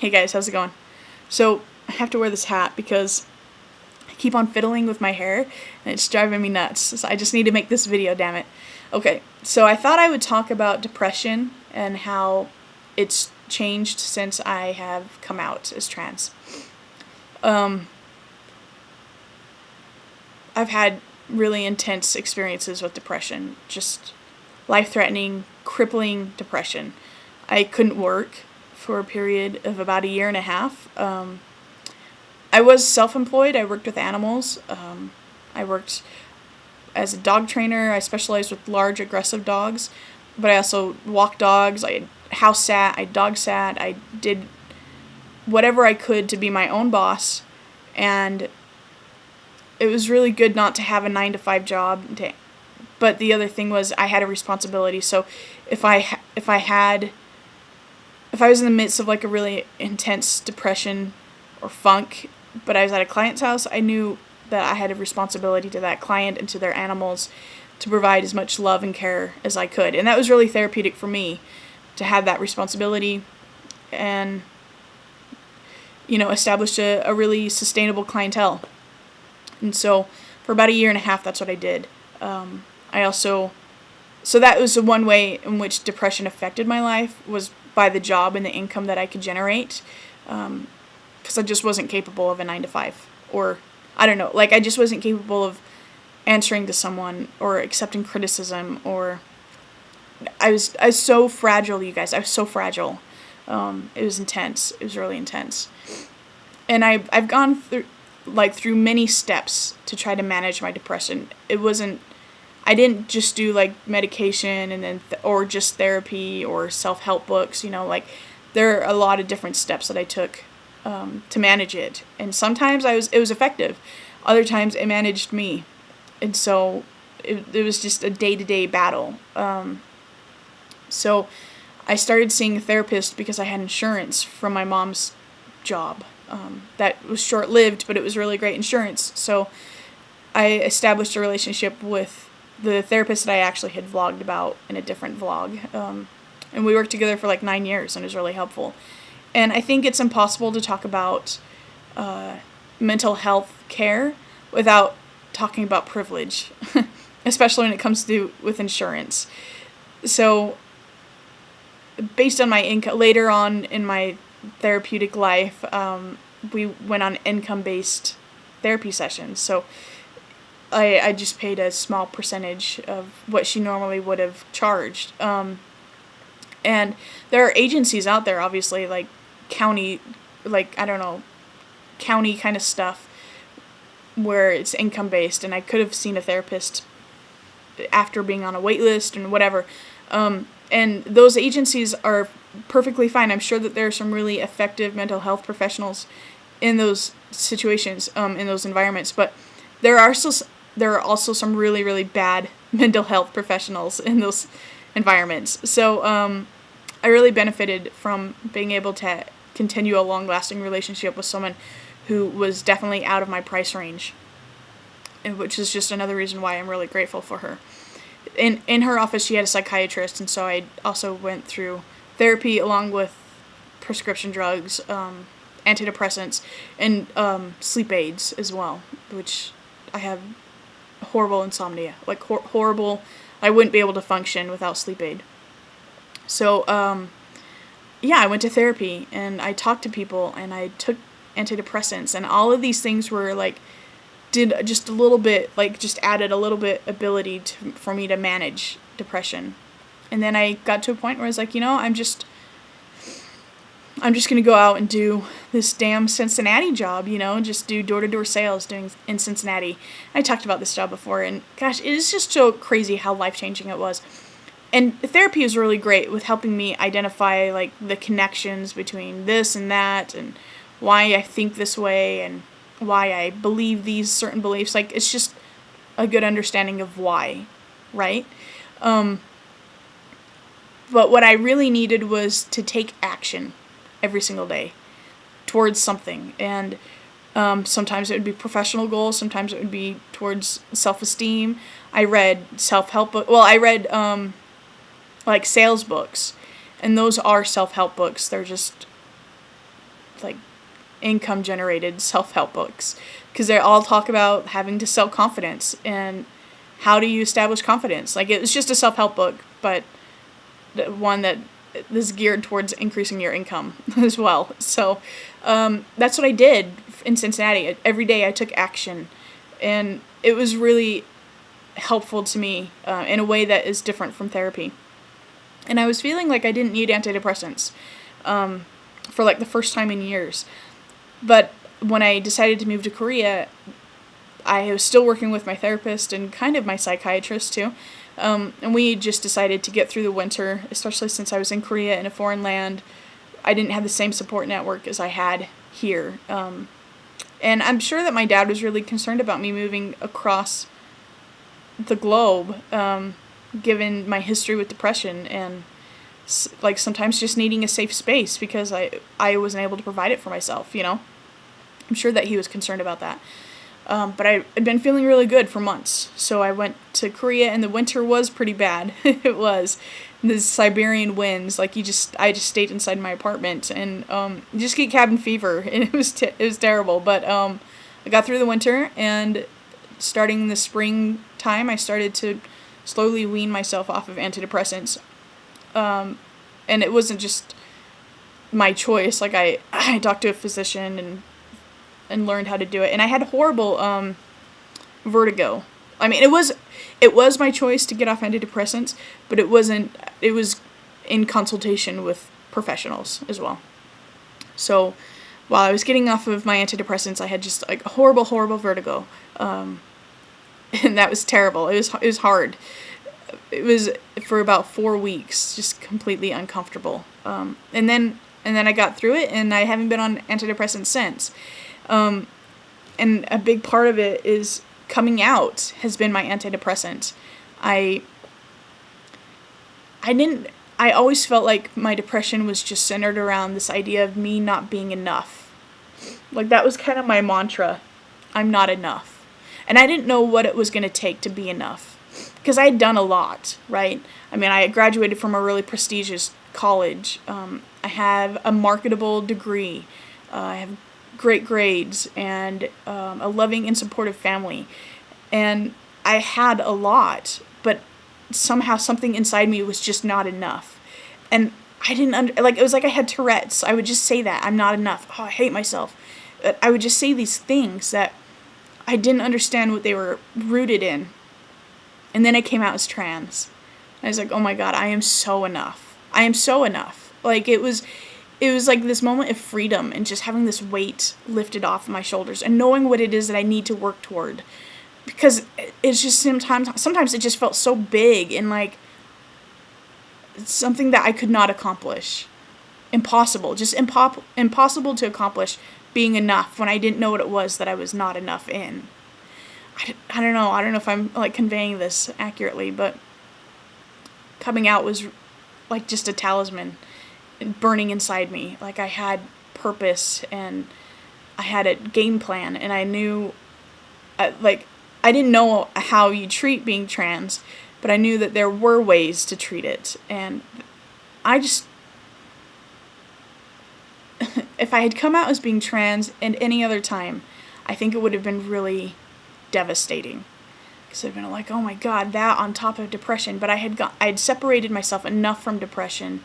Hey guys, how's it going? So, I have to wear this hat because I keep on fiddling with my hair and it's driving me nuts. So I just need to make this video, damn it. Okay, so I thought I would talk about depression and how it's changed since I have come out as trans. I've had really intense experiences with depression, just life-threatening, crippling depression. I couldn't work for a period of about a year and a half. I was self-employed. I worked with animals. I worked as a dog trainer. I specialized with large, aggressive dogs, but I also walked dogs. I house sat. I dog sat. I did whatever I could to be my own boss, and it was really good not to have a 9-to-5 job. But the other thing was I had a responsibility. So if I was in the midst of like a really intense depression or funk, but I was at a client's house, I knew that I had a responsibility to that client and to their animals to provide as much love and care as I could. And that was really therapeutic for me to have that responsibility and, establish a really sustainable clientele. And so for about a year and a half, that's what I did. So that was the one way in which depression affected my life, was by the job and the income that I could generate, because I just wasn't capable of a 9-to-5, or I don't know, like I just wasn't capable of answering to someone or accepting criticism, or I was so fragile, you guys. I was so fragile. It was intense. It was really intense, and I've gone through many steps to try to manage my depression. I didn't just do like medication and then or just therapy or self-help books, there are a lot of different steps that I took to manage it. And sometimes it was effective. Other times it managed me. And so it was just a day-to-day battle. So I started seeing a therapist because I had insurance from my mom's job. That was short-lived, but it was really great insurance. So I established a relationship with the therapist that I actually had vlogged about in a different vlog. And we worked together for like 9 years, and it was really helpful. And I think it's impossible to talk about mental health care without talking about privilege, especially when it comes to with insurance. So based on my income, later on in my therapeutic life, we went on income-based therapy sessions. So I just paid a small percentage of what she normally would have charged. And there are agencies out there, obviously, like county, county kind of stuff, where it's income-based, and I could have seen a therapist after being on a wait list and whatever. And those agencies are perfectly fine. I'm sure that there are some really effective mental health professionals in those situations, in those environments, but there are also some really, really bad mental health professionals in those environments. So I really benefited from being able to continue a long-lasting relationship with someone who was definitely out of my price range, which is just another reason why I'm really grateful for her. In her office, she had a psychiatrist, and so I also went through therapy along with prescription drugs, anti-depressants, and sleep aids as well, which I have horrible insomnia, like horrible. I wouldn't be able to function without sleep aid. So, I went to therapy, and I talked to people, and I took antidepressants, and all of these things were did just a little bit, just added a little bit ability for me to manage depression. And then I got to a point where I was like, I'm just going to go out and do this damn Cincinnati job, just do door-to-door sales in Cincinnati. I talked about this job before, and gosh, it is just so crazy how life-changing it was. And therapy is really great with helping me identify, the connections between this and that, and why I think this way, and why I believe these certain beliefs. It's just a good understanding of why, right? But what I really needed was to take action every single day towards something. And sometimes it would be professional goals. Sometimes it would be towards self-esteem. I read self-help books. Well, I read sales books. And those are self-help books. They're just like income generated self-help books, because they all talk about having to sell confidence and how do you establish confidence. Like, it was just a self-help book, but one that is geared towards increasing your income as well. So that's what I did in Cincinnati. Every day I took action, and it was really helpful to me in a way that is different from therapy. And I was feeling like I didn't need antidepressants for like the first time in years. But when I decided to move to Korea, I was still working with my therapist and kind of my psychiatrist too. And we just decided to get through the winter, especially since I was in Korea in a foreign land. I didn't have the same support network as I had here. And I'm sure that my dad was really concerned about me moving across the globe, given my history with depression and like sometimes just needing a safe space because I wasn't able to provide it for myself, you know. I'm sure that he was concerned about that. But I had been feeling really good for months. So I went to Korea, and the winter was pretty bad. It was. The Siberian winds, like I just stayed inside my apartment, and you just get cabin fever, and it was terrible. But I got through the winter, and starting the springtime, I started to slowly wean myself off of antidepressants. And it wasn't just my choice. Like, I talked to a physician and learned how to do it. And I had horrible vertigo. I mean, it was my choice to get off antidepressants, but it was in consultation with professionals as well. So while I was getting off of my antidepressants, I had just like horrible vertigo. And that was terrible. It was hard. It was for about 4 weeks, just completely uncomfortable. And then I got through it, and I haven't been on antidepressants since. And a big part of it is coming out has been my antidepressant. I always felt like my depression was just centered around this idea of me not being enough. Like, that was kind of my mantra. I'm not enough. And I didn't know what it was going to take to be enough. Because I had done a lot, right? I mean, I graduated from a really prestigious college. I have a marketable degree. I have great grades and a loving and supportive family. And I had a lot, but somehow something inside me was just not enough. And I didn't it was like I had Tourette's. I would just say that I'm not enough. Oh, I hate myself. I would just say these things that I didn't understand what they were rooted in. And then I came out as trans. I was like, oh my God, I am so enough. I am so enough. Like, it was like this moment of freedom and just having this weight lifted off my shoulders and knowing what it is that I need to work toward. Because it's just sometimes it just felt so big and like something that I could not accomplish. Impossible. Just impossible to accomplish being enough when I didn't know what it was that I was not enough in. I don't know. I don't know if I'm like conveying this accurately, but coming out was like just a talisman burning inside me. Like, I had purpose and I had a game plan, and I knew, I didn't know how you treat being trans, but I knew that there were ways to treat it. And I just, if I had come out as being trans at any other time, I think it would have been really devastating. Because I'd been like, oh my God, that on top of depression. But I had separated myself enough from depression,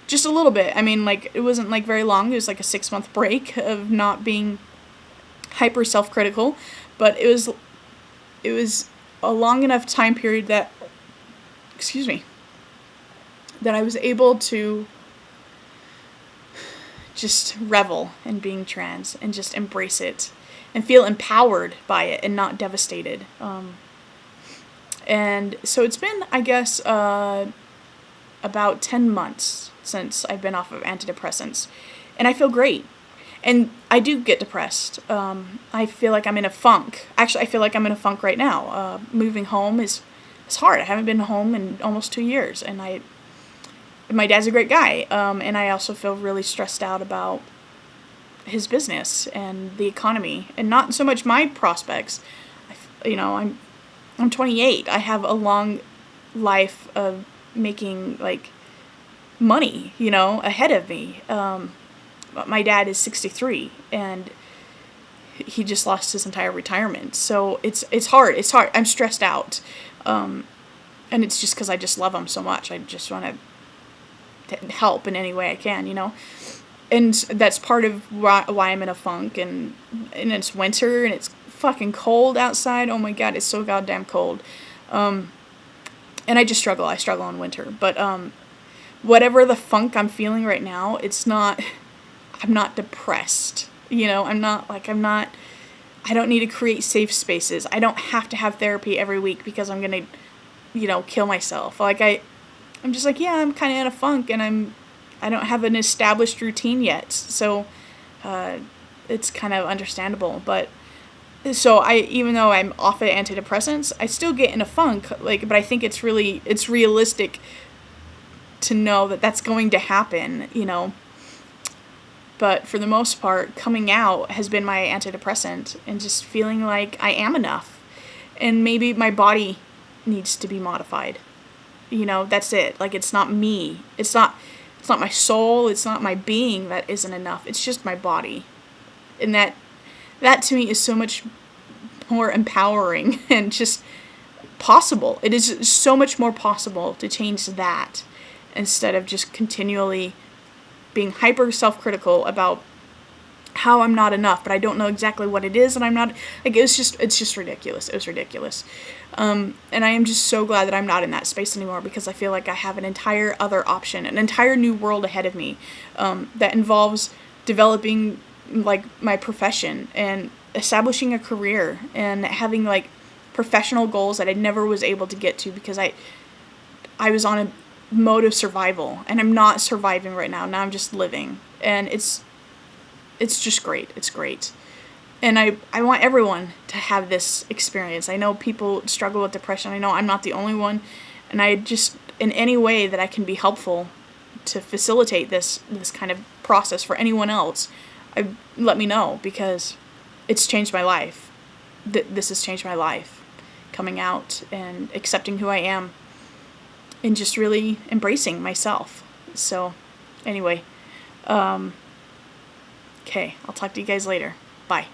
just a little bit. I mean, like, it wasn't like very long. It was like a 6-month break of not being hyper self-critical, but it was a long enough time period that I was able to just revel in being trans and just embrace it and feel empowered by it and not devastated. And so it's been, I guess, about 10 months since I've been off of antidepressants, and I feel great. And I do get depressed. I feel like I'm in a funk. Actually, I feel like I'm in a funk right now. Moving home is hard. I haven't been home in almost 2 years, and my dad's a great guy, and I also feel really stressed out about his business and the economy, and not so much my prospects. I'm 28. I have a long life of making like money, ahead of me. my dad is 63 and he just lost his entire retirement. So it's hard. I'm stressed out. And it's just because I just love him so much. I just want to help in any way I can, And that's part of why I'm in a funk. And it's winter and it's fucking cold outside. Oh my God, it's so goddamn cold. And I just struggle. I struggle in winter. But whatever the funk I'm feeling right now, I'm not depressed. I don't need to create safe spaces. I don't have to have therapy every week because I'm going to, kill myself. I'm just like, yeah, I'm kind of in a funk and I don't have an established routine yet. So, it's kind of understandable. But, so even though I'm off of antidepressants, I still get in a funk, but I think it's realistic to know that that's going to happen, But for the most part, coming out has been my antidepressant and just feeling like I am enough. And maybe my body needs to be modified. That's it. It's not me. It's not my soul. It's not my being that isn't enough. It's just my body. And that to me is so much more empowering and just possible. It is so much more possible to change that instead of just continually being hyper self-critical about how I'm not enough, but I don't know exactly what it is, and I'm not, it's just ridiculous. It was ridiculous. And I am just so glad that I'm not in that space anymore, because I feel like I have an entire other option, an entire new world ahead of me, that involves developing, my profession, and establishing a career, and having, professional goals that I never was able to get to, because I was on a mode of survival, and I'm not surviving right now. Now I'm just living, and it's just great. It's great. And I want everyone to have this experience. I know people struggle with depression. I know I'm not the only one, and I just, in any way that I can be helpful to facilitate this kind of process for anyone else, let me know, because it's changed my life. This has changed my life, coming out and accepting who I am, and just really embracing myself. So, anyway, okay, I'll talk to you guys later. Bye.